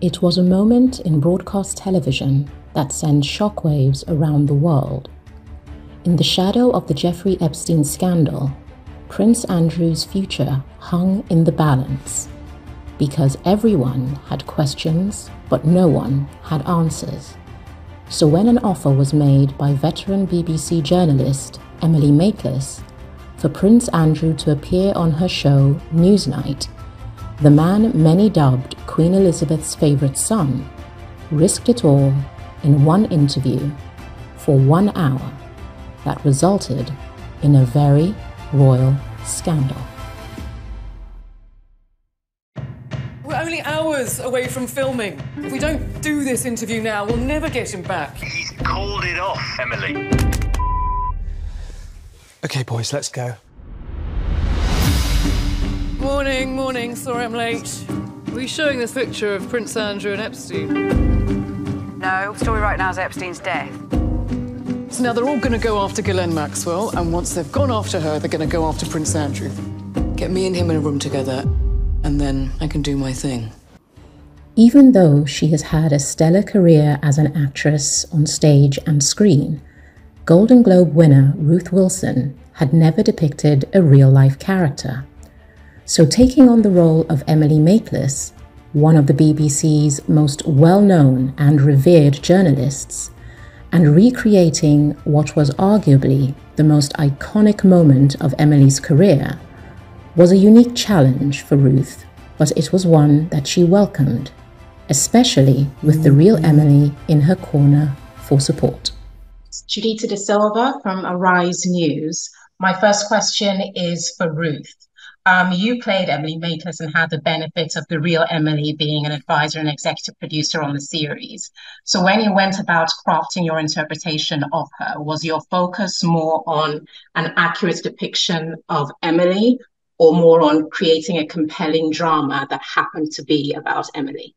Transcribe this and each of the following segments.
It was a moment in broadcast television that sent shockwaves around the world. In the shadow of the Jeffrey Epstein scandal, Prince Andrew's future hung in the balance because everyone had questions, but no one had answers. So when an offer was made by veteran BBC journalist Emily Maitlis for Prince Andrew to appear on her show Newsnight, the man many dubbed Queen Elizabeth's favourite son risked it all in one interview for 1 hour that resulted in a very royal scandal. We're only hours away from filming. If we don't do this interview now, we'll never get him back. He's called it off, Emily. OK, boys, let's go. Morning. Sorry I'm late. Are we showing this picture of Prince Andrew and Epstein? No, the story right now is Epstein's death. So now they're all going to go after Ghislaine Maxwell, and once they've gone after her, they're going to go after Prince Andrew. Get me and him in a room together, and then I can do my thing. Even though she has had a stellar career as an actress on stage and screen, Golden Globe winner Ruth Wilson had never depicted a real-life character. So taking on the role of Emily Maitlis, one of the BBC's most well-known and revered journalists, and recreating what was arguably the most iconic moment of Emily's career, was a unique challenge for Ruth, but it was one that she welcomed, especially with the real Emily in her corner for support. Judita DaSilva from Arise News. My first question is for Ruth. You played Emily Maitlis and had the benefit of the real Emily being an advisor and executive producer on the series. So when you went about crafting your interpretation of her, was your focus more on an accurate depiction of Emily or more on creating a compelling drama that happened to be about Emily?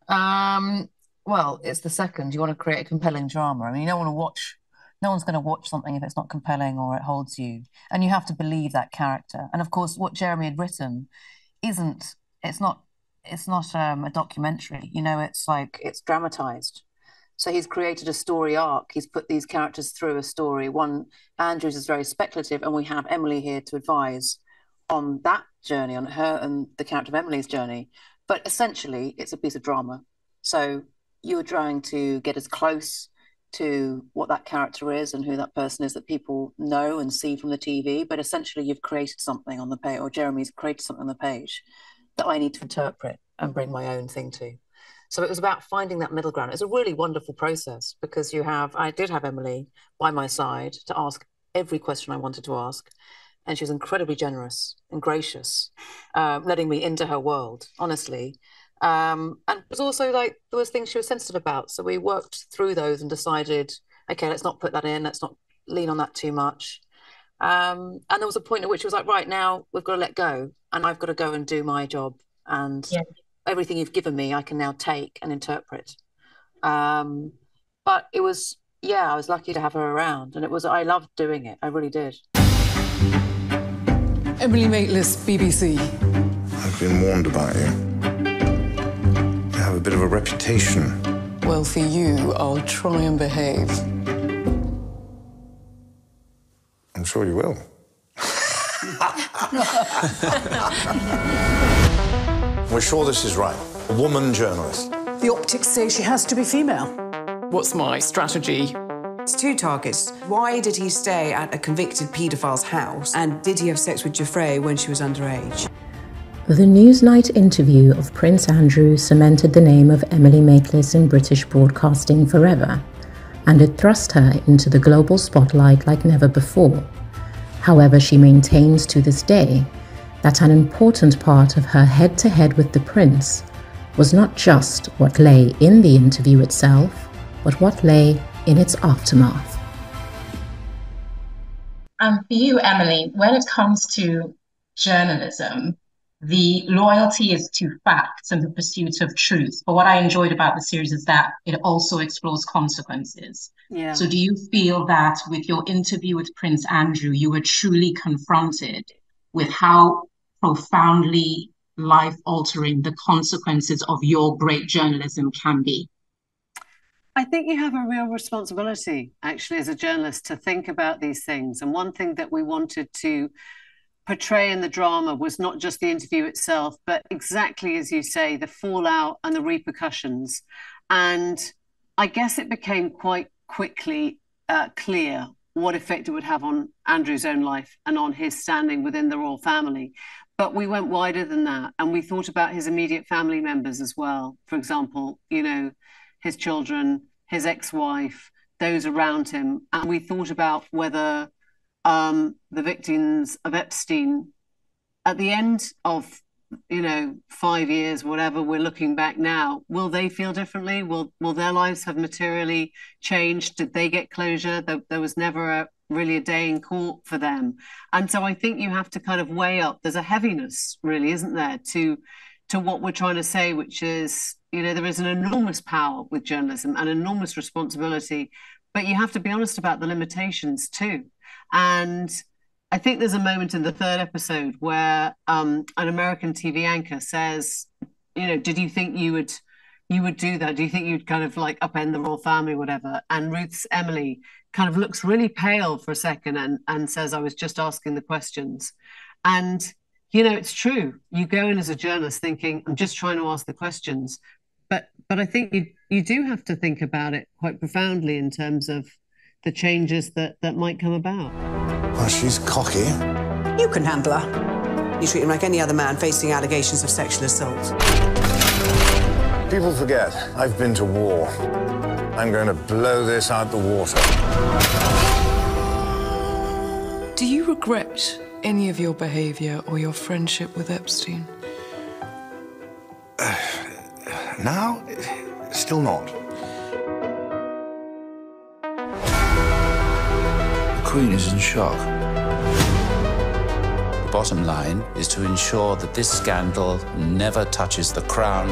Well, it's the second. You want to create a compelling drama. I mean, no one's going to watch something if it's not compelling or it holds you. And you have to believe that character. And of course, what Jeremy had written it's not a documentary. You know, it's dramatized. So he's created a story arc. He's put these characters through a story. One, Andrew's is very speculative, and we have Emily here to advise on that journey, on her and the character of Emily's journey. But essentially, it's a piece of drama. So you're trying to get as close to what that character is and who that person is that people know and see from the TV. But essentially, you've created something on the page, or Jeremy's created something on the page that I need to interpret and bring my own thing to. So it was about finding that middle ground. It's a really wonderful process because I did have Emily by my side to ask every question I wanted to ask. And she was incredibly generous and gracious, letting me into her world, honestly. And it was also like there was things she was sensitive about. So we worked through those and decided, okay, let's not put that in. Let's not lean on that too much. And there was a point at which it was like, right, now we've got to let go and I've got to go and do my job. And everything you've given me, I can now take and interpret. But it was, I was lucky to have her around, and I loved doing it. I really did. Emily Maitlis, BBC. I've been warned about you. You have a bit of a reputation. Well, for you, I'll try and behave. I'm sure you will. We're sure this is right. A woman journalist. The optics say she has to be female. What's my strategy? It's two targets. Why did he stay at a convicted paedophile's house? And did he have sex with Jeffrey when she was underage? The Newsnight interview of Prince Andrew cemented the name of Emily Maitlis in British broadcasting forever, and it thrust her into the global spotlight like never before. However, she maintains to this day that an important part of her head-to-head with the prince was not just what lay in the interview itself, but what lay in its aftermath. And for you, Emily, when it comes to journalism, the loyalty is to facts and the pursuit of truth. But what I enjoyed about the series is that it also explores consequences. Yeah. So do you feel that with your interview with Prince Andrew, you were truly confronted with how profoundly life-altering the consequences of your great journalism can be? I think you have a real responsibility, actually, as a journalist, to think about these things. And one thing that we wanted to portray in the drama was not just the interview itself, but exactly as you say, the fallout and the repercussions. And I guess it became quite quickly clear what effect it would have on Andrew's own life and on his standing within the royal family. But we went wider than that, and we thought about his immediate family members as well. For example, you know, his children, his ex-wife, those around him. And we thought about whether the victims of Epstein, at the end of, you know, 5 years, whatever, we're looking back now, will they feel differently? Will their lives have materially changed? Did they get closure? There was never really a day in court for them. And so I think you have to kind of weigh up. There's a heaviness, really, isn't there, to what we're trying to say, which is, you know, there is an enormous power with journalism, an enormous responsibility, but you have to be honest about the limitations too. And I think there's a moment in the third episode where an American TV anchor says, you know, did you think you would do that? Do you think you'd kind of like upend the royal family, whatever? And Ruth's Emily kind of looks really pale for a second and says, I was just asking the questions. And, you know, it's true. You go in as a journalist thinking, I'm just trying to ask the questions. But I think you do have to think about it quite profoundly in terms of the changes that might come about. Well, she's cocky. You can handle her. You treat him like any other man facing allegations of sexual assault. People forget, I've been to war. I'm going to blow this out the water. Do you regret any of your behaviour or your friendship with Epstein? Now, still not. The Queen is in shock. The bottom line is to ensure that this scandal never touches the crown.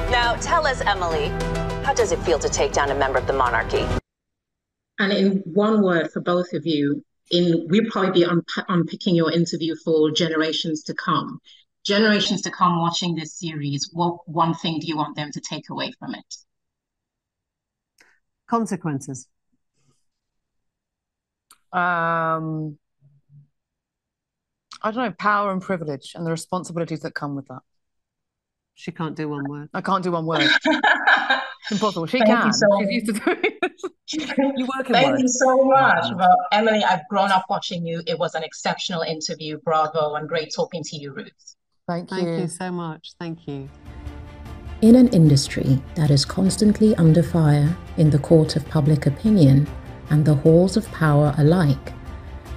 Now, tell us, Emily, how does it feel to take down a member of the monarchy? And in one word for both of you, we'll probably be unpicking your interview for generations to come. Generations to come watching this series, what one thing do you want them to take away from it? Consequences. I don't know, power and privilege and the responsibilities that come with that. She can't do one word. I can't do one word. It's impossible. She Thank can. you so She's used to doing it. You work in Thank words. you so much. Well, Emily, I've grown up watching you. It was an exceptional interview. Bravo, and great talking to you, Ruth. Thank you. Thank you so much. Thank you. In an industry that is constantly under fire in the court of public opinion and the halls of power alike,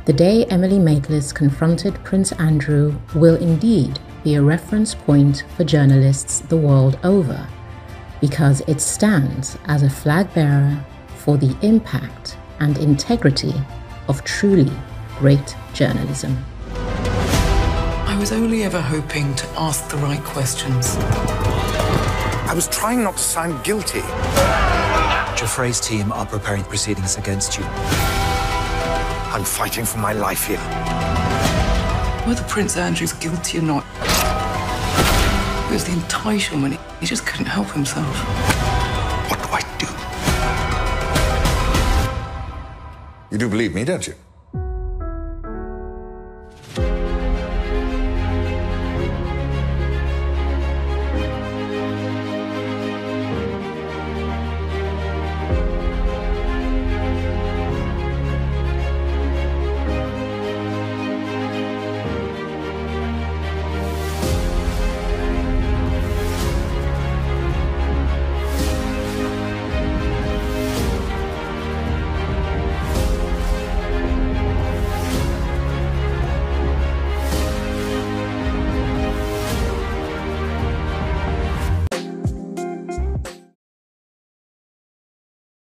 the day Emily Maitlis confronted Prince Andrew will indeed be a reference point for journalists the world over, because it stands as a flag bearer for the impact and integrity of truly great journalism. I was only ever hoping to ask the right questions. I was trying not to sound guilty. Joffrey's team are preparing proceedings against you. I'm fighting for my life here. Whether Prince Andrew's guilty or not, it was the entitlement. He just couldn't help himself. What do I do? You do believe me, don't you?